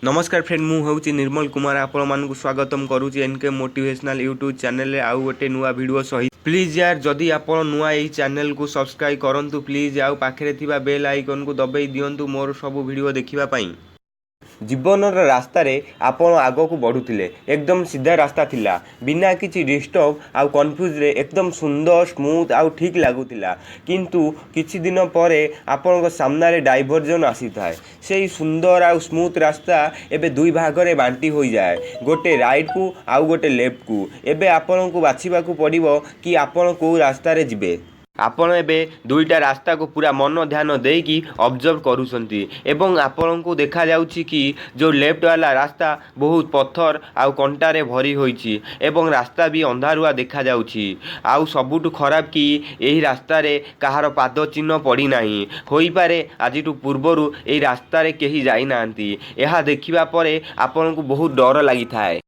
नमस्कार फ्रेंड हूँ निर्मल कुमार आपण मानक स्वागतम करुँच एनके मोटिवेशनल यूट्यूब चैनल आउ गोटे नुआ वीडियो सहित प्लीज यार जदि आप नुआ यही चैनल को सब्सक्राइब करूँ प्लीज आउ पाखे बेल आइकन को दबाई दिंतु मोर सब वीडियो देखापी। जीवन रास्तार आपण आग को बढ़ुले एकदम सीधा रास्ता थिला बिना किसी डिस्टर्ब आउ कन्फ्यूज रे एकदम सुंदर स्मूथ आउ ठीक लगुला किंतु किछि दिन पर आपण सामने डाइवर्जन आसी थाए से सुंदर आउ स्मूथ रास्ता एबे दुई भाग रे बांटी हो जाए गोटे राइट को आउ गोटे लेफ्ट को एबे आपण को बाछिबा को पड़िबो कि आपण को रास्ता रे जिबे। आपण एबे दुईटा रास्ता को पूरा मन ध्यान देकी ऑब्जर्व करूछंती एवं आपण को देखा जाउछि कि जो लेफ्ट वाला रास्ता बहुत पत्थर आउ कंटारे भरी होईछि एवं रास्ता भी अंधारुआ देखा जाउछि आउ सबुठु खराब कि एही रास्ता रे कहार पाद चिन्ह पड़ी नाही होई पारे आजिटु पूर्वरु एही रास्ता रे केही जाई नांती एहा देखिबा परे आपण को बहुत डर लागि थाए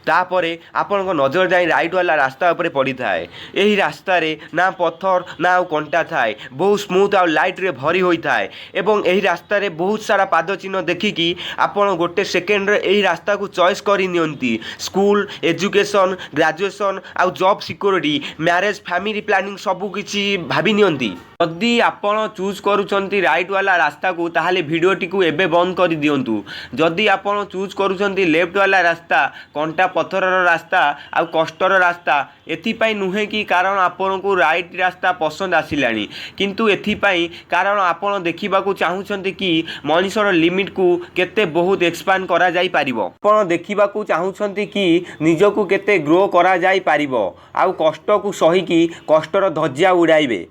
तापरे आपण नजर जाए राइट वाला रास्ता उपरे पड़ी थाए यही रास्ता रे ना पत्थर ना आउ कंटा थाए बहुत स्मूथ आउ लाइट रे भरी होई थाए एवं यही रास्ता रे बहुत सारा पाद चिन्ह देखिकी आपण गोटे सेकेंड रे यही रास्ता को चॉइस करि नियंती स्कूल एजुकेशन ग्रेजुएशन आउ job security marriage family planning सबु किछि भाबी नियंती। जदि आपण चूज करूछंती राइट वाला रास्ता को ताहाले वीडियोटी को एबे बंद कर दियंतु जदि आपण चूज करूछंती लेफ्ट वाला रास्ता कंटा पत्थर रास्ता आउ कष्टर रास्ता एथिपाई नुहे कि कारण आपण को राइट रास्ता पसंद आसिलानी किंतु एथिपाई कारण आपण देखिबा को चाहुछंती कि मनुष्यर लिमिट को केते बहुत एक्सपांड करा जाई पारिबो आपण देखिबा को चाहुछंती कि निजको केते ग्रो करा जाई पारिबो आउ कष्ट को सही कि कष्टर धज्जा उड़ाइबे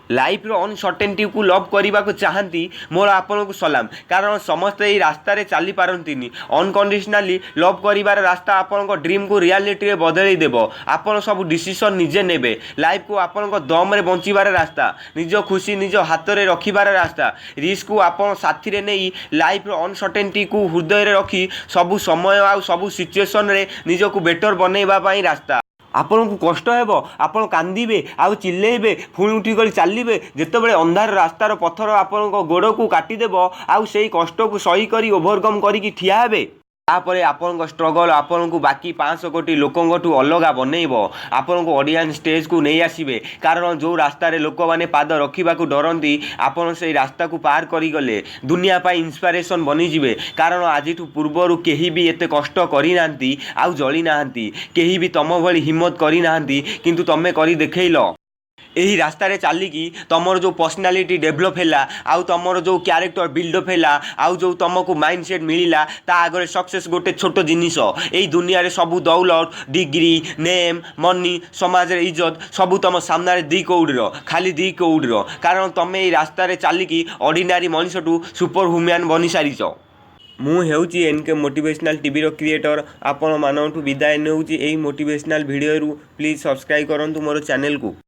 लाइफ रो अनसर्टेनिटी को लव करने को चाहती मोर आपन को सलाम कारण समस्ते ये रास्ता रे चली पारंतिनी अनकंडीशनली लव करिवार रास्ता आपन को ड्रीम को रियलिटी रे बदलै देबो आपन सब डिसीजन निजे नेबे लाइफ को आपन को दम रे बंचिबार रास्ता निज खुशी निज हाथ रे रखिबार रास्ता रिस्क को आपन साथी रे नै लाइफ रो अनसर्टेनिटी को हृदय रे रखी सब समय आ सब सिचुएशन रे निज को बेटर बनैबा पई रास्ता आपण को कष्ट हेबो आपण कांदीबे आउ चिल्लेबे पुणी उठिक चलिए जितेबाला अंधार रास्तार पत्थर आपण गोड़ को काटिदेव आउ से कष्ट को सही कर ओभरकम करी ठिया हेबे तापर आपण स्ट्रगल आपण को बाकी 500 कोटी लोकंठू अलग बनइब आपण को ऑडियंस स्टेज को नहीं आसीबे कारण जो रास्ता रे लोक माने पाद रखिबा को डरंती आपण से रास्ता को पार करी गले दुनिया पाई इंस्पिरेशन बनी जिवे कारण आजिठू पूर्वरु केही भी एते कष्ट करी नांती आउ जली नांती केही भी तम भली हिम्मत करी नांती किंतु तमे करी देखैलो यही रास्ता रे चलिकी तुमर जो पर्सनालीटी डेभलप है आउ तुमर जो क्यारेक्टर बिल्डअप है आउ जो तुमको माइंडसेट मिलला ता आगे सक्सेस गोटे छोट जिनिस यही दुनिया रे सबू दौलत डिग्री नेम मनी समाज रे इज्जत सबू तुम सामने दी कौड़ीर खाली दी कौड़ीर कारण तुम यही रास्ता रे चलिकी ऑर्डिनरी मनुष्यटू सुपर ह्यूमैन बनी सारीच। मु हेउची एनके मोटिवेशनल टीवी रो क्रिएटर आपण मानठू विदाय नेउची एही मोटिवेशनल वीडियो रु प्लीज सब्सक्राइब करंतु मोर चैनल को।